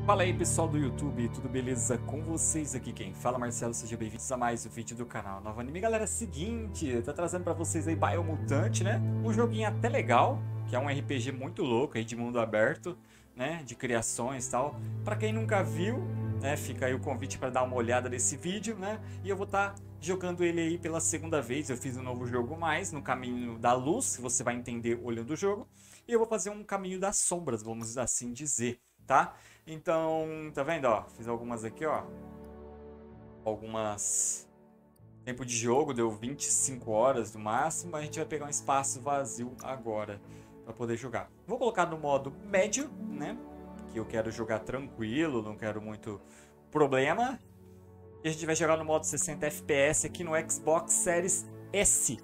Fala aí pessoal do YouTube, tudo beleza com vocês? Aqui quem fala Marcelo, sejam bem-vindos a mais um vídeo do canal NovAnime. Galera, seguinte, tá trazendo pra vocês aí Biomutante, né? Um joguinho até legal, que é um RPG muito louco aí de mundo aberto, né? De criações e tal. Pra quem nunca viu, né? Fica aí o convite pra dar uma olhada nesse vídeo, né? E eu vou estar jogando ele aí pela segunda vez. Eu fiz um novo jogo mais no caminho da luz, que você vai entender olhando o jogo. E eu vou fazer um caminho das sombras, vamos assim dizer, tá? Então, tá vendo, ó? Fiz algumas aqui, ó. Algumas... Tempo de jogo deu 25 horas no máximo. A gente vai pegar um espaço vazio agora pra poder jogar. Vou colocar no modo médio, né? Que eu quero jogar tranquilo, não quero muito problema. E a gente vai jogar no modo 60 FPS aqui no Xbox Series S,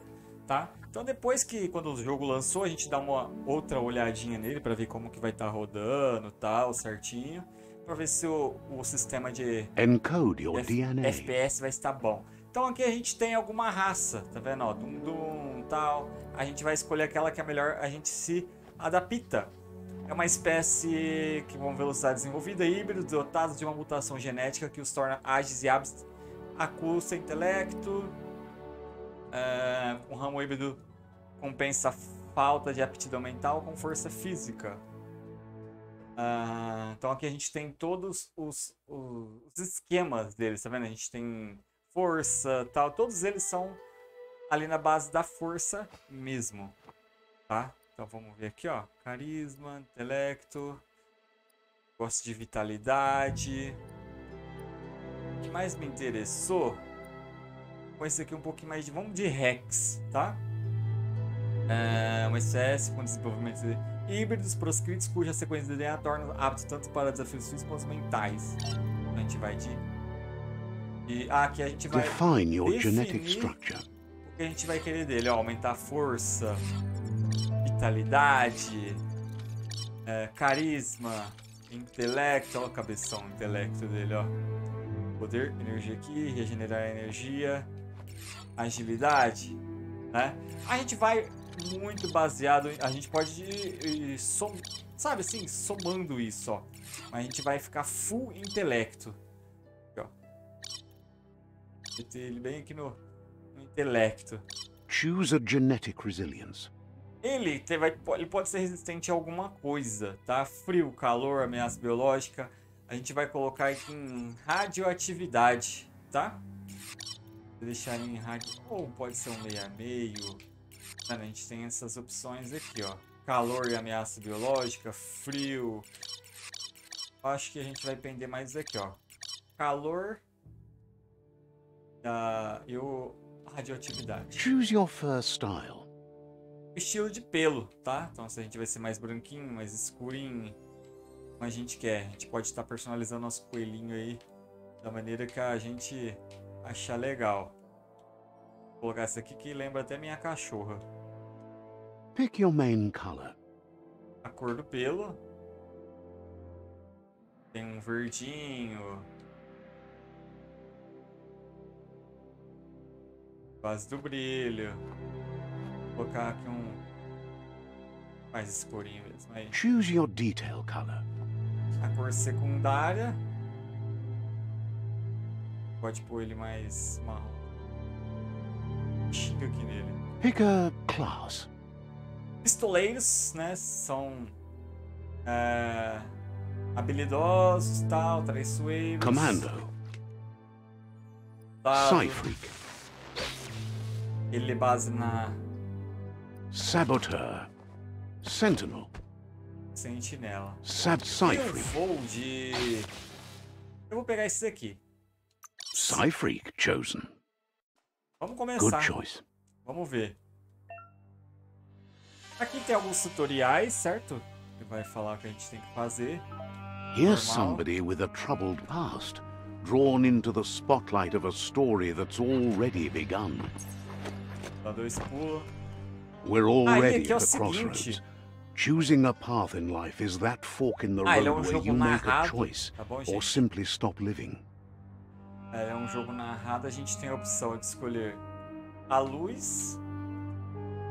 tá? Então depois que, quando o jogo lançou, a gente dá uma outra olhadinha nele para ver como que vai estar rodando, tal, certinho. Para ver se o sistema de FPS vai estar bom. Então aqui a gente tem alguma raça, tá vendo? Ó, Dum tal. A gente vai escolher aquela que é melhor a gente se adapta. É uma espécie que, com velocidade desenvolvida, híbridos dotados de uma mutação genética que os torna ágeis e hábeis, acusa intelecto. Um ramo híbrido compensa a falta de aptidão mental com força física. Então aqui a gente tem todos os esquemas deles, tá vendo? A gente tem força, tal, todos eles são ali na base da força mesmo, tá? Então vamos ver aqui, ó, carisma, intelecto, gosto de vitalidade. O que mais me interessou com esse aqui um pouquinho mais de... Vamos de Rex, tá? Um SS com desenvolvimento de híbridos proscritos, cuja sequência de DNA torna aptos tanto para desafios físicos quanto mentais. A gente vai de... aqui a gente vai Define your genetic definir structure. o que a gente vai querer dele. Ó, aumentar a força, vitalidade, carisma, intelecto. Olha o cabeção, intelecto dele, ó. Poder, energia aqui, regenerar energia, agilidade, né? A gente vai muito baseado, a gente pode ir, sabe assim, somando isso, ó. Mas a gente vai ficar full intelecto. Aqui, ó. Meter ele bem aqui no intelecto. Choose a genetic resilience. Ele pode ser resistente a alguma coisa, tá? Frio, calor, ameaça biológica. A gente vai colocar aqui em radioatividade, tá? Vou deixar ele em rádio... Ou pode ser um meio a meio. A gente tem essas opções aqui, ó. Calor e ameaça biológica, frio. Acho que a gente vai pender mais aqui, ó. Calor e radioatividade. Choose your fur style. Estilo de pelo, tá? Então se a gente vai ser mais branquinho, mais escurinho, como a gente quer. A gente pode estar personalizando nosso coelhinho aí da maneira que a gente achar legal. Vou colocar essa aqui que lembra até minha cachorra. Pick your main color. A cor do pelo. Tem um verdinho. Base do brilho. Vou colocar aqui um mais escurinho mesmo aí. Choose your detail color. A cor secundária. Pode pôr ele mais marrom. Xinga aqui nele. Pick a class. Pistoleiros, né? São habilidosos, tal, traiçoeiros. Commando. Psyfreak. Ele é base na Saboteur. Sentinel. sentinela. Eu Psyfreak. vou de... Eu vou pegar esse aqui. Psyfreak chosen. Vamos Good começar. choice. Vamos ver. Aqui tem alguns tutoriais, certo? Que vai falar o que a gente tem que fazer. Here's Normal. somebody with a troubled past, drawn into the spotlight of a story that's already begun. Dá 2 pulos. We're already aqui é o at the seguinte. crossroads. Choosing a path in life is that fork in the Ele é road where jogo you make a narrado, choice tá bom, or gente? simply stop living. É um jogo narrado, a gente tem a opção de escolher a luz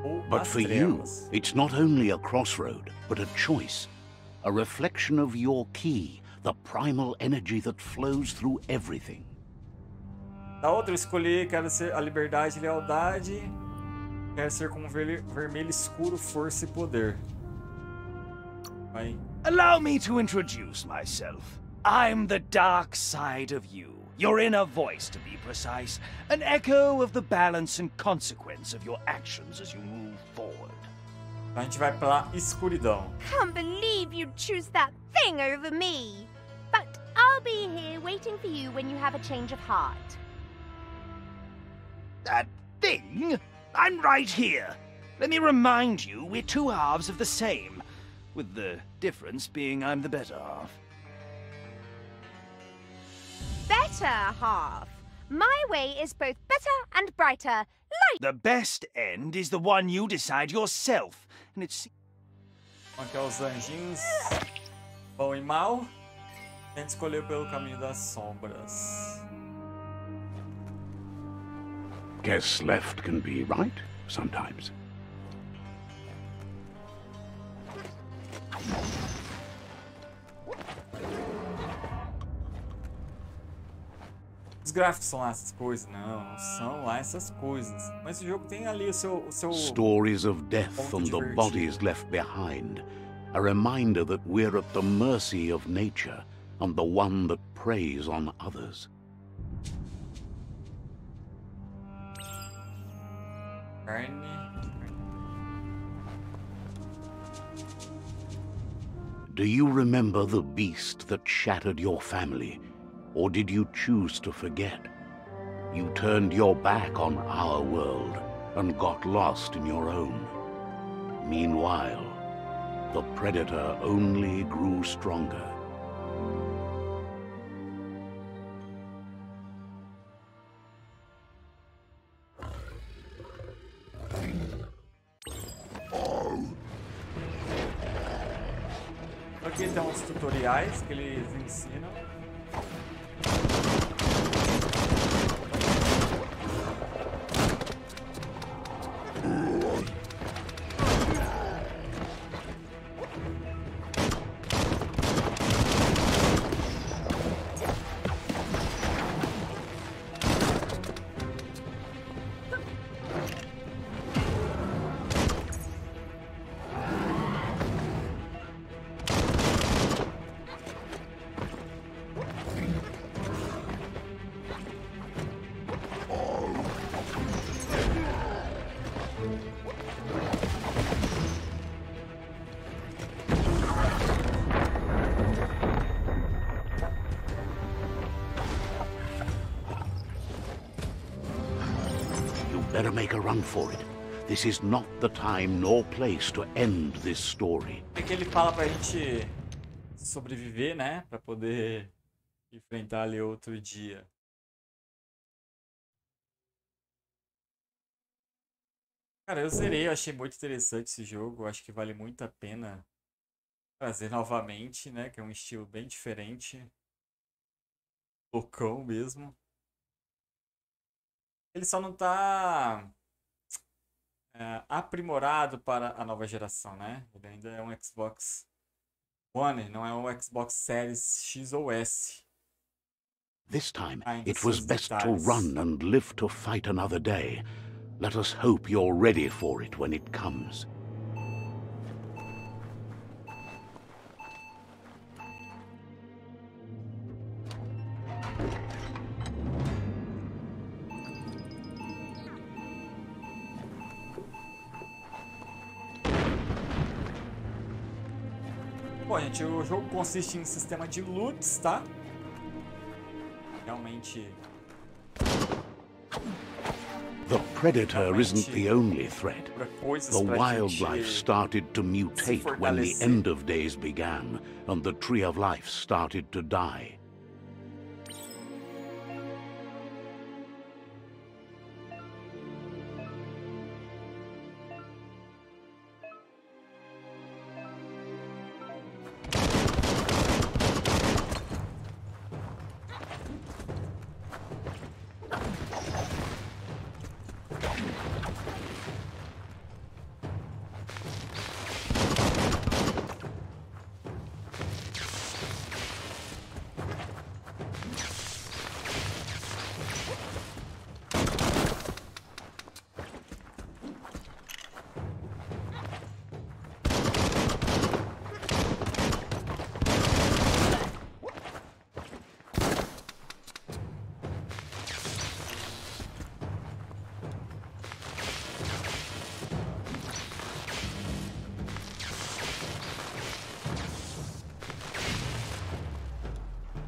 ou But as for you, trevas. it's not only a crossroad, but a choice. A reflection of your key the primal energy that flows through everything. Da outra eu escolhi, quero ser a liberdade e lealdade. Quero ser como vermelho escuro, força e poder. Vai. Allow me to introduce myself. I'm the dark side of you. Your inner voice, to be precise. An echo of the balance and consequence of your actions as you move forward. A gente vai pra Escuridão. Can't believe you'd choose that thing over me. But I'll be here waiting for you when you have a change of heart. That thing? I'm right here. Let me remind you, we're two halves of the same. With the difference being I'm the better half. Better half. My way is both better and brighter. Light. The best end is the one you decide yourself. And it's... Aqui é os anjinhos. Bom e mal. A gente escolheu pelo caminho das sombras. Guess left can be right sometimes. Os gráficos são lá essas coisas? Não são lá essas coisas. Mas o jogo tem ali o seu Stories of death and the bodies left behind. A reminder that we're at the mercy of nature and the one that preys on others. Do you remember the beast that shattered your family? Or did you choose to forget? You turned your back on our world and got lost in your own. Meanwhile, the predator only grew stronger. Aqui tem uns tutoriais que eles ensinam. Better make a run for it. This is not the time nor place to end this story. É que ele fala pra gente sobreviver, né? Pra poder enfrentar ali outro dia. Cara, eu zerei, eu achei muito interessante esse jogo. Eu acho que vale muito a pena trazer novamente, né? Que é um estilo bem diferente. Loucão mesmo. Ele só não tá aprimorado para a nova geração, né? Ele ainda é um Xbox One, não é um Xbox Series X ou S. This time, Ainda it was seus best to detalhes. run and live to fight another day. Let us hope you're ready for it when it comes. Bom, gente, o jogo consiste em sistema de loots, tá? Realmente... The predator isn't the only threat. coisas The pra wildlife gente started to mutate when the fortalecer. end of days began and the tree of life started to die.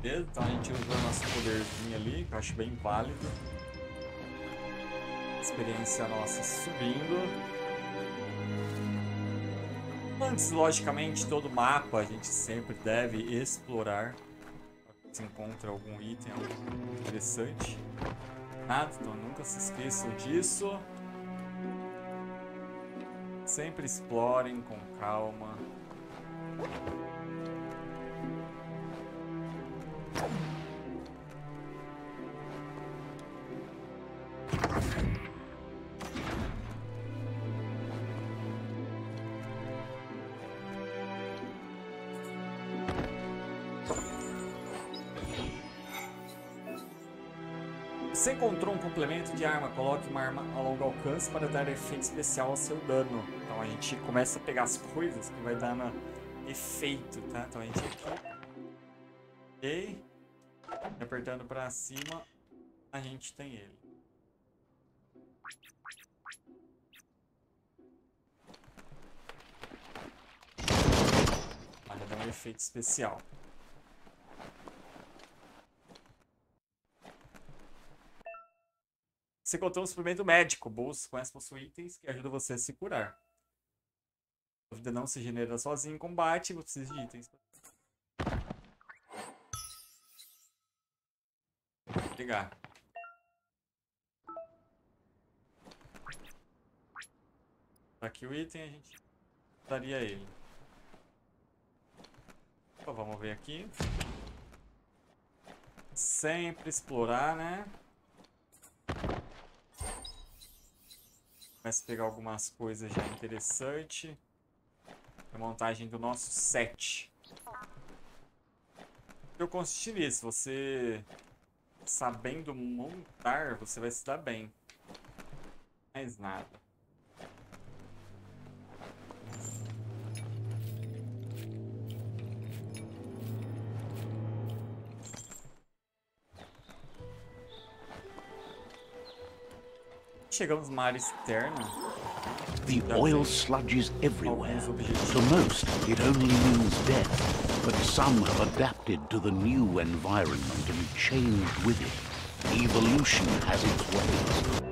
Beleza, então a gente usa o nosso poderzinho ali, que eu acho bem válido. Experiência nossa subindo. Antes, logicamente, todo mapa a gente sempre deve explorar. Se encontra algum item, algo interessante. Nada, então nunca se esqueçam disso. Sempre explorem com calma. Você encontrou um complemento de arma, coloque uma arma a longo alcance para dar efeito especial ao seu dano. Então a gente começa a pegar as coisas que vai dar efeito, tá? Então a gente aqui, ok, apertando para cima, a gente tem ele. Olha, dá um efeito especial. Você encontrou um suplemento médico. Bolsas com essa possui itens que ajudam você a se curar. A vida não se regenera sozinho em combate, você precisa de itens. Vou pegar. Tá aqui o item, a gente daria ele. Então, vamos ver aqui. Sempre explorar, né? Começa a pegar algumas coisas já interessantes. A montagem do nosso set. Eu consegui nisso. Você sabendo montar, você vai se dar bem. Mais nada. Chegamos numa área externa. The oil sludges everywhere. To most, it only means death, but some have adapted to the new environment and changed with it. Evolution has its ways.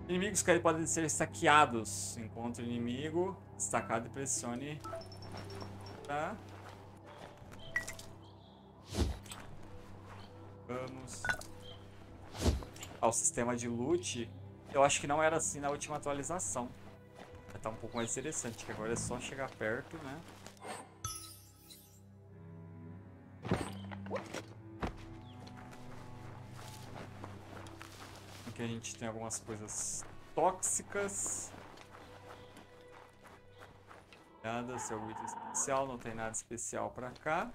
Inimigos que podem ser saqueados. Encontre o inimigo, destacado e pressione. Tá. Vamos. O sistema de loot, eu acho que não era assim na última atualização. Já tá um pouco mais interessante, que agora é só chegar perto, né? Aqui a gente tem algumas coisas tóxicas. Nada, seu item especial, não tem nada especial pra cá.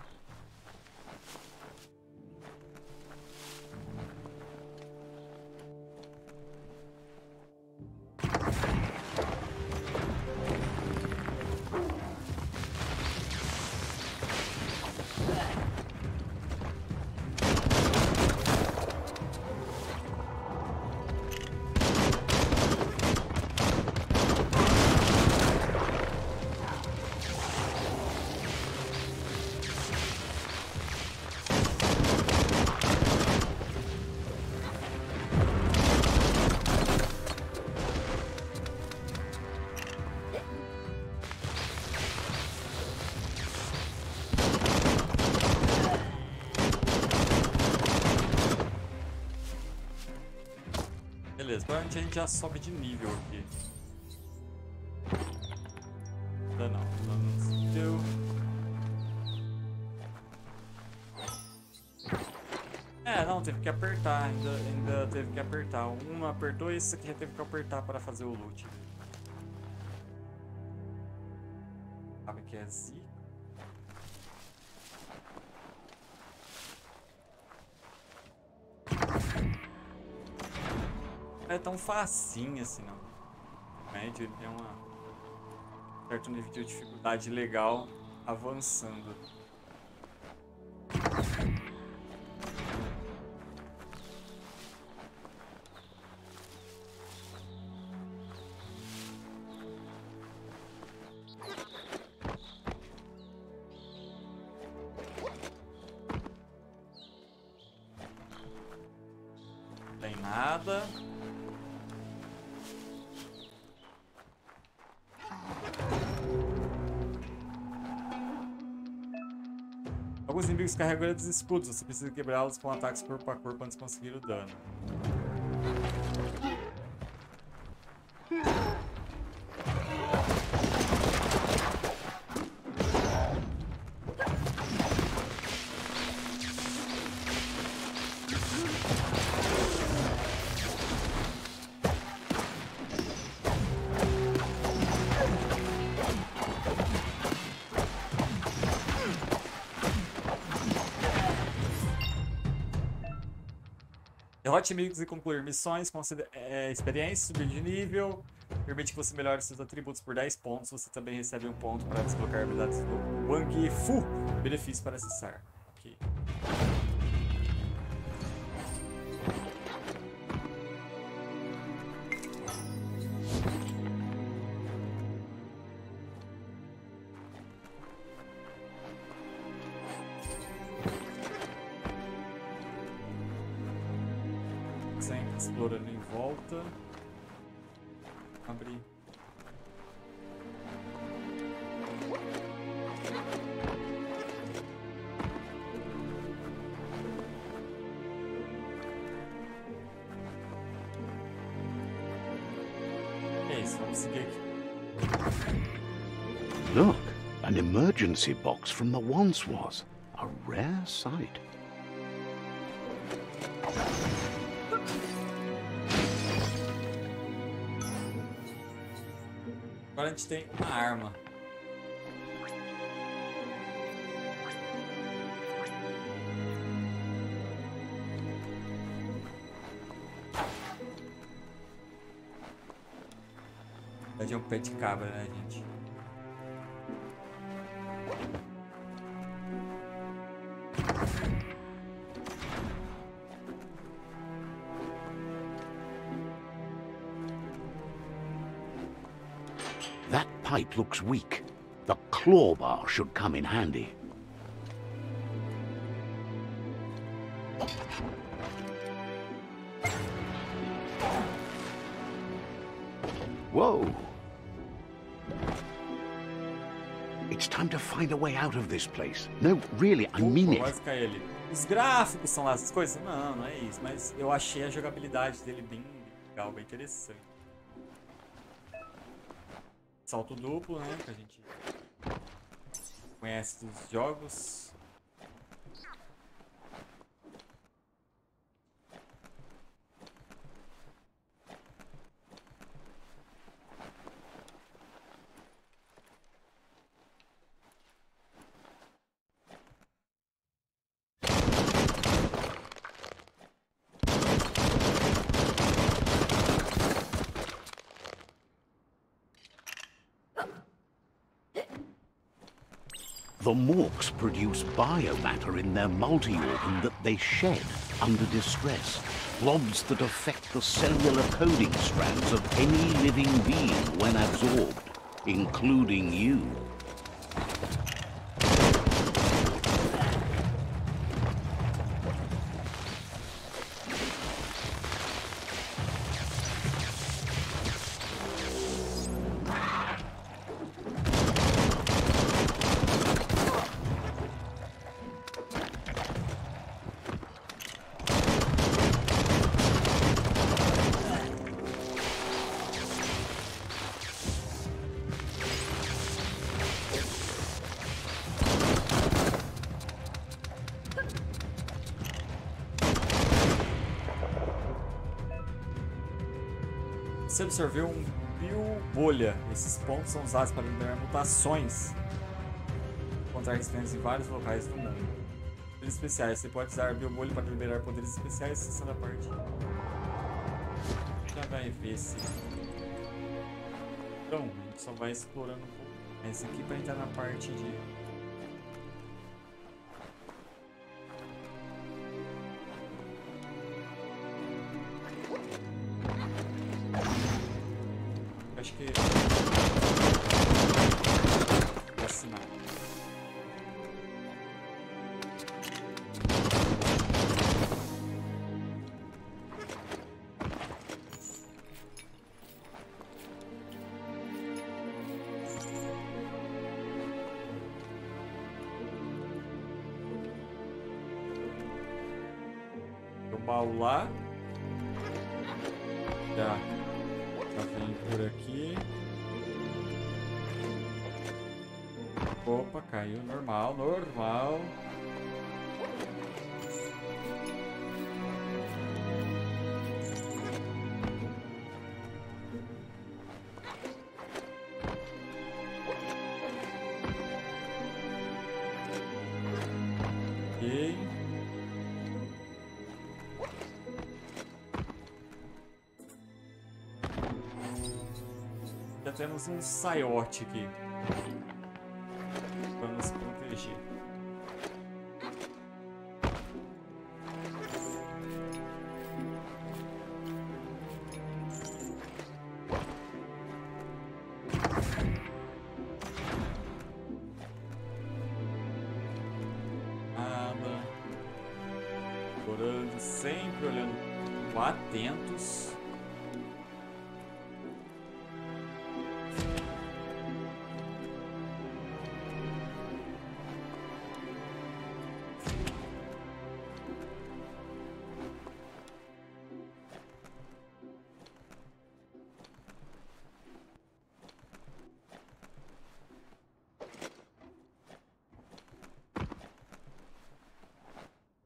Beleza, provavelmente a gente já sobe de nível aqui. Ainda não deu. É, não, teve que apertar, ainda teve que apertar. Um não apertou e esse aqui já teve que apertar para fazer o loot. Sabe que é Z? Não é tão facinho assim, não. O médio ele tem um certo nível de dificuldade legal avançando. Não tem nada. Alguns inimigos carregam grandes escudos, você precisa quebrá-los com ataques corpo a corpo antes de conseguir o dano. Derrote inimigos e concluir missões, concede experiência, subir de nível, permite que você melhore seus atributos por 10 pontos. Você também recebe um ponto para desbloquear habilidades do Wang Fu. Benefício para acessar. Ok. Explorando em volta. Abrir. É isso, vamos seguir aqui. Look, an emergency box from the once was. A rare sight. Agora a gente tem uma arma. Na verdade é um pé de cabra, né, gente? That pipe looks weak. The claw bar should come in handy. Whoa! It's time to find a way out of this place. No, really, I mean it. Vai ficar ele. Os gráficos são lá essas coisas? Não, não é isso. Mas eu achei a jogabilidade dele bem legal, bem interessante. Salto duplo, né? Que a gente conhece dos jogos. The morks produce biomatter in their multi-organ that they shed under distress. Blobs that affect the cellular coding strands of any living being when absorbed, including you. Você absorveu um biobolha. Esses pontos são usados para liberar mutações contra resistências em vários locais do mundo. Poderes especiais. Você pode usar biobolha para liberar poderes especiais acessando a parte. já vai ver se... Então, a gente só vai explorando um pouco. Esse aqui para entrar na parte de... Acho que... Vou assinar. O baú lá. Já vem por aqui. Opa, caiu. Normal, normal. Ok. Já temos um saiote aqui para nos proteger. Nada. Explorando, sempre olhando, atentos.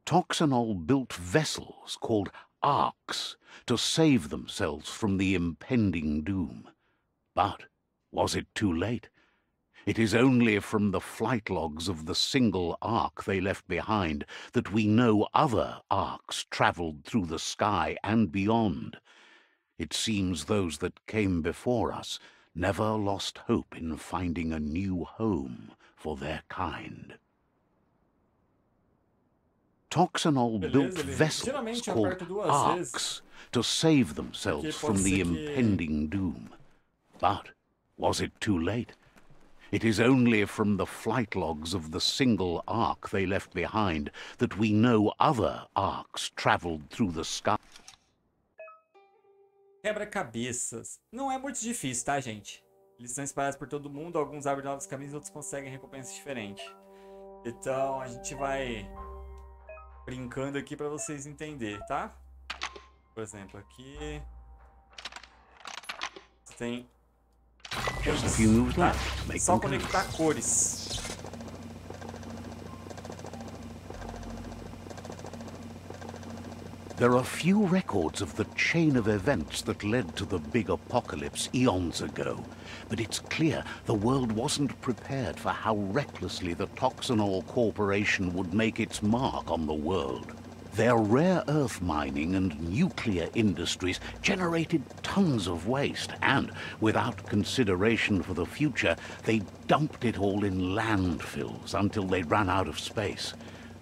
Toxanol built vessels called arks to save themselves from the impending doom. But was it too late? It is only from the flight logs of the single ark they left behind that we know other arks travelled through the sky and beyond. It seems those that came before us never lost hope in finding a new home for their kind. Toxanol built vessels called arks to save themselves from the impending doom. But was it too late? It is only from the flight logs of the single ark they left behind that we know other arks travelled through the sky. Quebra-cabeças. Não é muito difícil, tá, gente? Eles são espalhados por todo mundo, alguns abrem novos caminhos, outros conseguem recompensas diferentes. Então a gente vai brincando aqui para vocês entenderem, tá? Por exemplo, aqui você tem cores, tá? Só conectar cores. There are few records of the chain of events that led to the big apocalypse eons ago, but it's clear the world wasn't prepared for how recklessly the Toxanol Corporation would make its mark on the world. Their rare earth mining and nuclear industries generated tons of waste, and, without consideration for the future, they dumped it all in landfills until they ran out of space.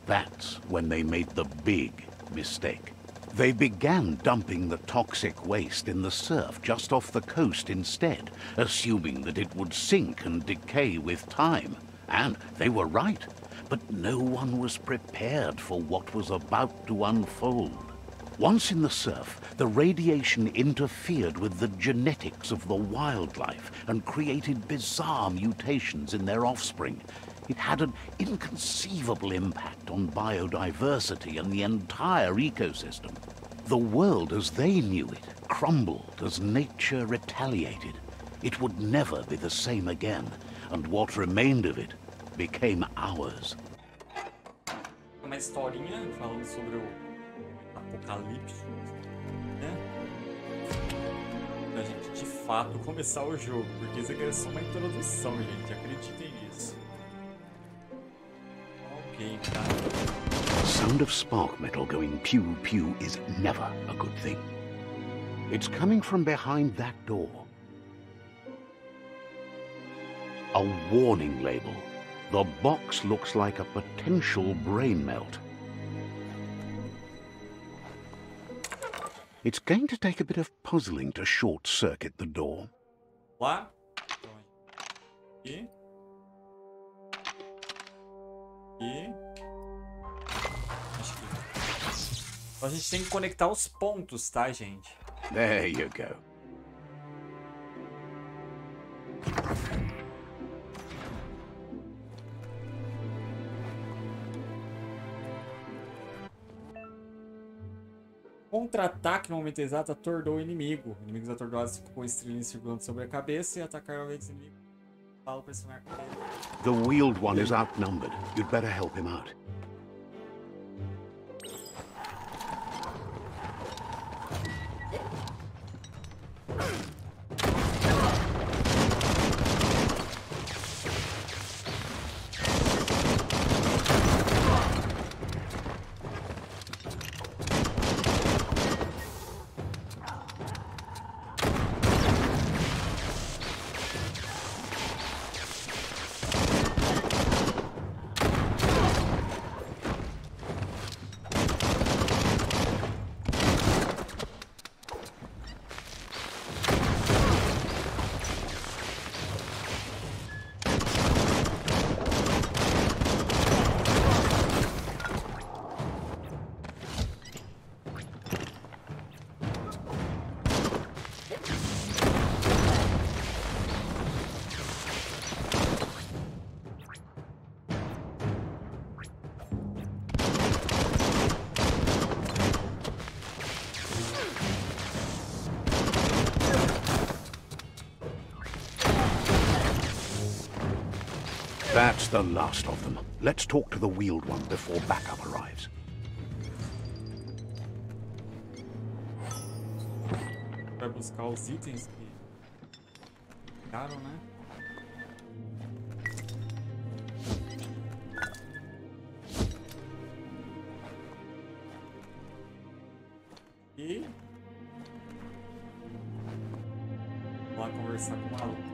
That's when they made the big mistake. They began dumping the toxic waste in the surf just off the coast instead, assuming that it would sink and decay with time. And they were right, but no one was prepared for what was about to unfold. Once in the surf, the radiation interfered with the genetics of the wildlife and created bizarre mutations in their offspring. It had an inconceivable impact on biodiversity and the entire ecosystem. The world as they knew it crumbled as nature retaliated. It would never be the same again, and what remained of it became ours. Uma historinha falando sobre o apocalipse, né? Pra gente de fato começar o jogo, porque isso aqui é só uma introdução, gente, acreditem nisso. The sound of spark metal going pew pew is never a good thing. It's coming from behind that door. A warning label. The box looks like a potential brain melt. It's going to take a bit of puzzling to short-circuit the door. Lá. E. Acho que... Então a gente tem que conectar os pontos, tá, gente? There you go. Contra-ataque no momento exato atordoou o inimigo. Inimigos atordoados ficam com estrelinhas circulando sobre a cabeça e atacar ao inimigo. Fala pressionar com ele. The wheeled one is outnumbered. You'd better help him out. That's the last of them. Let's talk to the wheeled one before backup arrives. Vai buscar os itens que ficaram, né? E vou lá conversar com o maluco.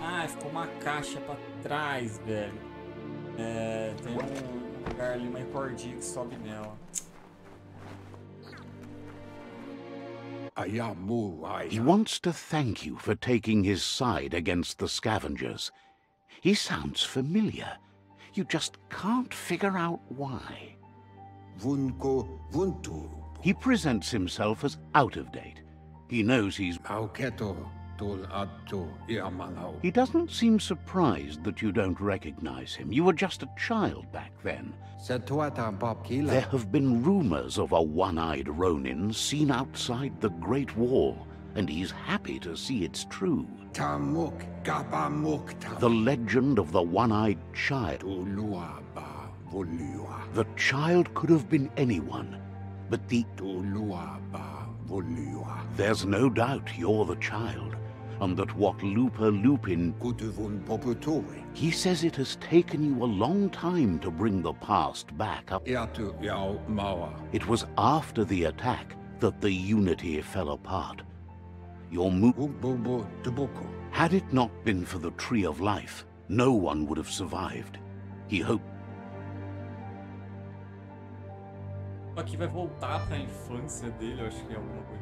Ah, ficou uma caixa pra trás, velho. É, tem um lugar ali, uma cordinha que sobe nela. He wants to thank you for taking his side against the scavengers. He sounds familiar. You just can't figure out why. He presents himself as out of date. He knows he's... He doesn't seem surprised that you don't recognize him. You were just a child back then. There have been rumors of a one-eyed Ronin seen outside the Great Wall, and he's happy to see it's true. The legend of the one-eyed child. The child could have been anyone, but the... There's no doubt you're the child, and that what Lupa Lupin... He says it has taken you a long time to bring the past back up. It was after the attack that the Unity fell apart. Your Had it not been for the Tree of Life, no one would have survived. He hoped... Aqui vai voltar pra infância dele, eu acho que é alguma coisa.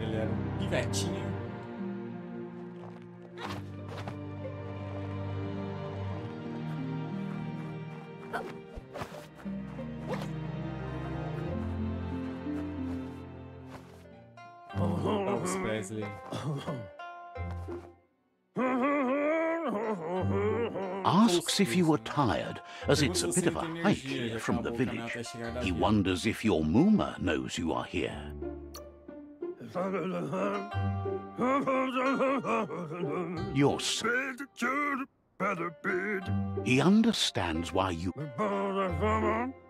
Ele era um pivetinho. Os Presley. Asks if you were tired, as it's a bit of a hike here from the village. He wonders if your Muma knows you are here. You're He understands why you...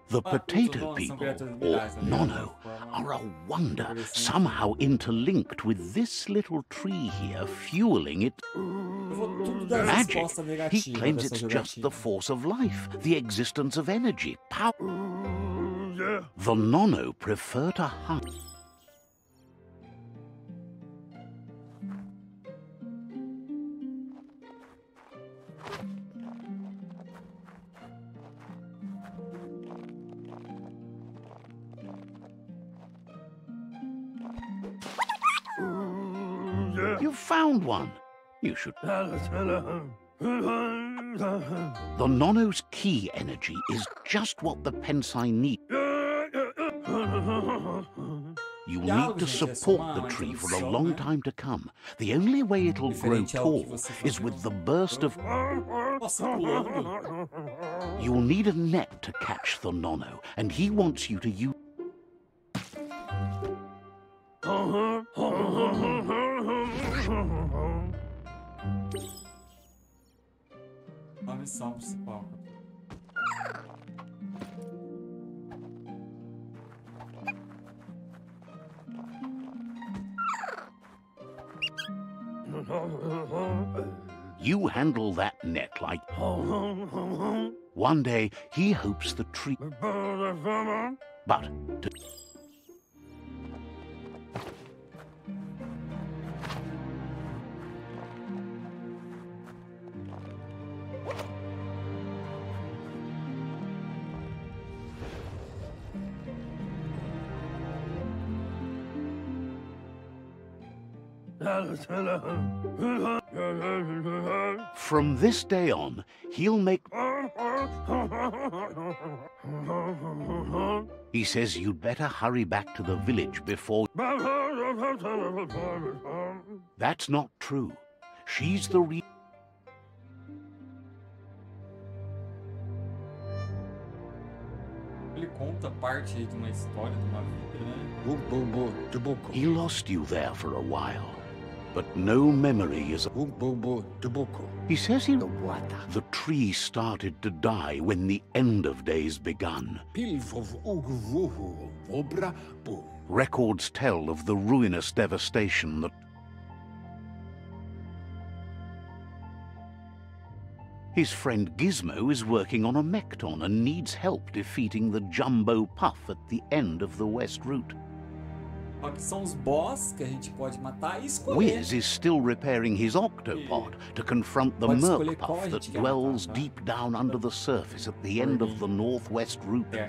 The potato people, or Nono, are a wonder, somehow interlinked with this little tree here fueling it. Magic. He claims it's just the force of life, the existence of energy, power. The Nono prefer to hunt. You found one. You should. The Nono's key energy is just what the Pensai need. You need to support the tree for a long time to come. The only way it'll grow tall is with the burst of... You'll need a net to catch the Nono, and he wants you to use... A missão principal. You handle that net like... One day, he hopes the tree... But... From this day on, he'll make... He says you'd better hurry back to the village before... That's not true. She's the Ele conta parte aí de uma história, de uma vida, né? He lost you there for a while. But no memory is... He says he... The tree started to die when the end of days begun. Records tell of the ruinous devastation that... His friend Gizmo is working on a Mekton and needs help defeating the Jumbo Puff at the end of the West Route. Que são os boss que a gente pode matar e escolher. Wiz is still repairing his octopod to confront the Merc Puff that dwells deep down under the surface at the end of the Northwest Route.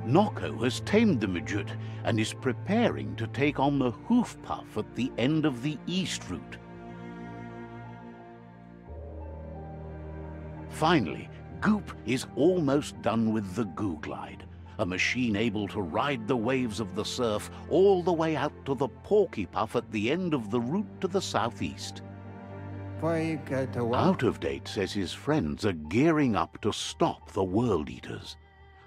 Noko has tamed the midget and is preparing to take on the Hoof Puff at the end of the East Route. Finally, Goop is almost done with the Goo Glide, a machine able to ride the waves of the surf all the way out to the Porky Puff at the end of the route to the southeast. Out of Date says his friends are gearing up to stop the World Eaters.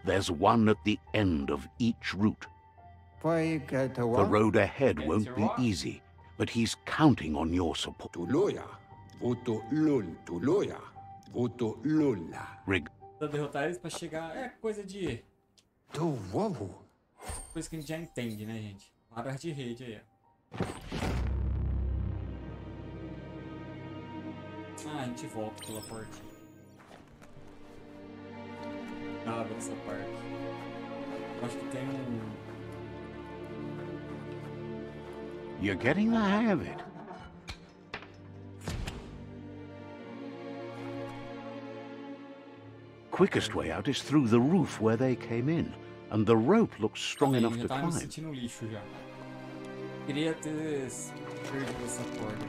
There's one at the end of each route. The road ahead won't be easy, but he's counting on your support. Pra derrotar eles, pra chegar, é coisa de... Coisa que a gente já entende, né, gente? Barras de rede aí, ó. Ah, a gente volta pela portinha. Abre essa parte. Eu acho que tem You're getting the hang of it. Quickest way out is through the roof where they came in, and the rope looks strong enough to climb. Me sentindo lixo já. Queria ter perdido essa corda.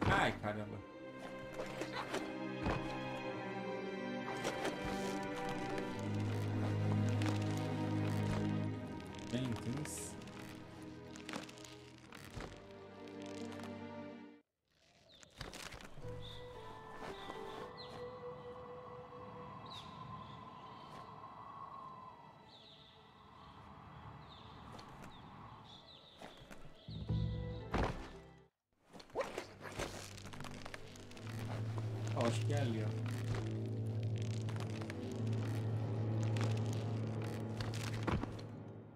Ai, caramba. Jenkins. acho que é ali, ó.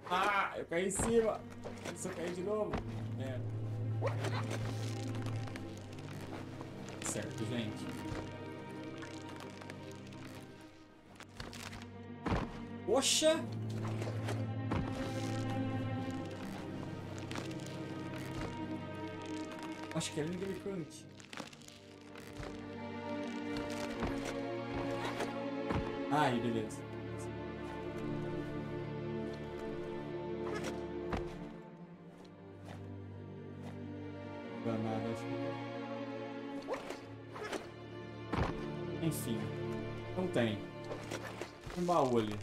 Ah, eu caí em cima. Se eu cair de novo. Merda. Certo, gente. Poxa! Acho que é ali naquele canto. Aí, beleza. Danado, acho que... Enfim. Não tem. Um baú ali.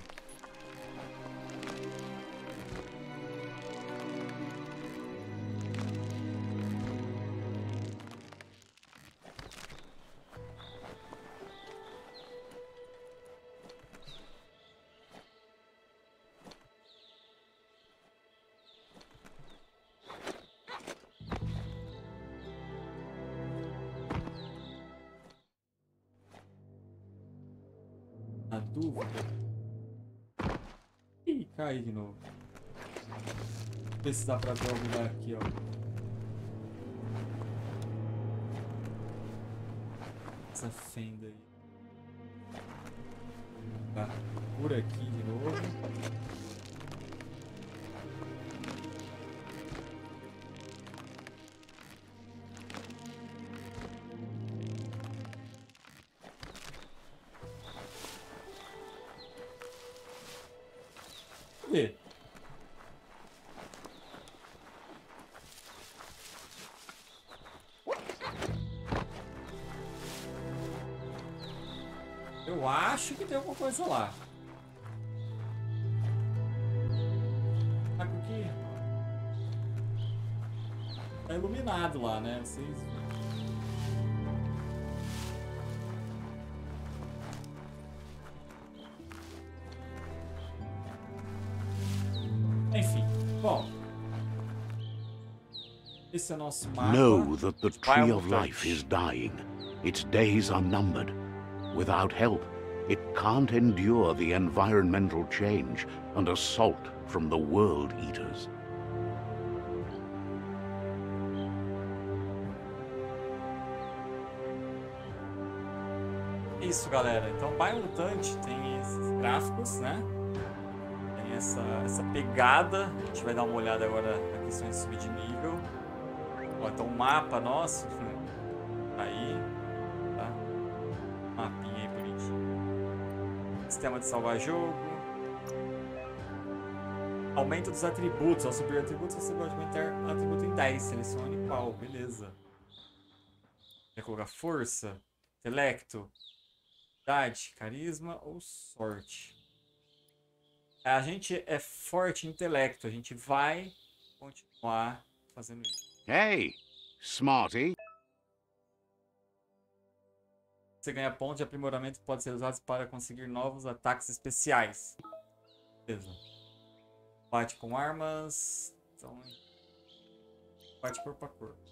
A dúvida. Ih, caí de novo. Vou ver se dá pra ver algum lugar aqui, ó. Essa fenda aí. Tá, por aqui de novo. Cadê? Eu acho que tem alguma coisa lá. Tá aqui. Tá iluminado lá, né? Vocês... Enfim, bom. Esse é o nosso mapa. Know that the tree of Biomutante. life is dying. Its days are numbered. Without help, it can't endure the environmental change and assault from the world eaters. Isso, galera. Então, Biomutante tem esses gráficos, né? Tem essa pegada. A gente vai dar uma olhada agora na questão de subir de nível. Ó, então, o mapa nosso tá aí, tá? Mapinha aí bonitinho. Sistema de salvar jogo. Aumento dos atributos. Ao subir atributos, você pode aumentar o atributo em 10. Selecione qual. Beleza. Quer colocar força, intelecto, idade, carisma ou sorte? A gente é forte em intelecto. A gente vai continuar fazendo isso. Hey, smarty. Você ganha pontos de aprimoramento que podem ser usados para conseguir novos ataques especiais. Beleza. Bate com armas. Então, bate corpo a corpo.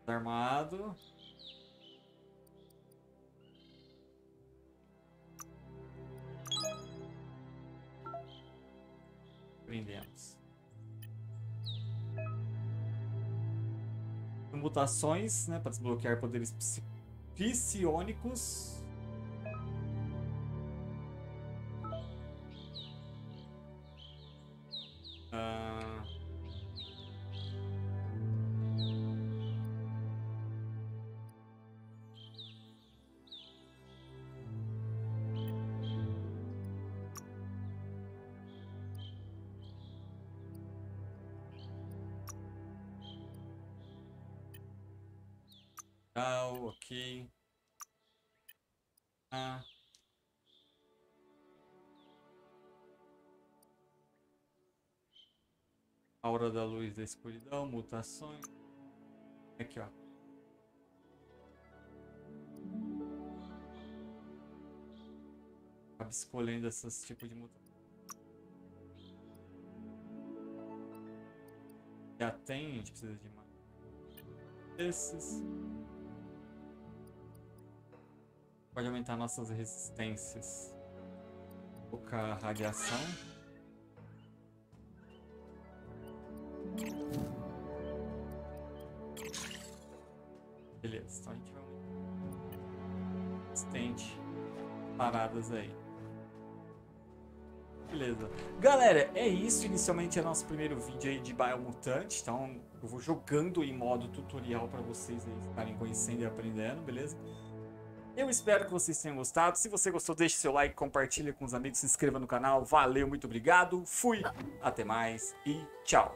Armado. Prendemos. Mutações, né, para desbloquear poderes psionicos. Ok. Aura da luz da escuridão, mutações. Aqui, ó. Acaba escolhendo esses tipos de mutação. Já tem, a gente precisa de mais. Esses. Pode aumentar nossas resistências. Colocar radiação. Beleza, então a gente vai aumentar. Resistente. Paradas aí. Beleza. Galera, é isso. Inicialmente é nosso primeiro vídeo aí de Biomutante. Então eu vou jogando em modo tutorial para vocês aí ficarem conhecendo e aprendendo, beleza? Eu espero que vocês tenham gostado. Se você gostou, deixe seu like, compartilha com os amigos, se inscreva no canal. Valeu, muito obrigado. Fui, até mais e tchau.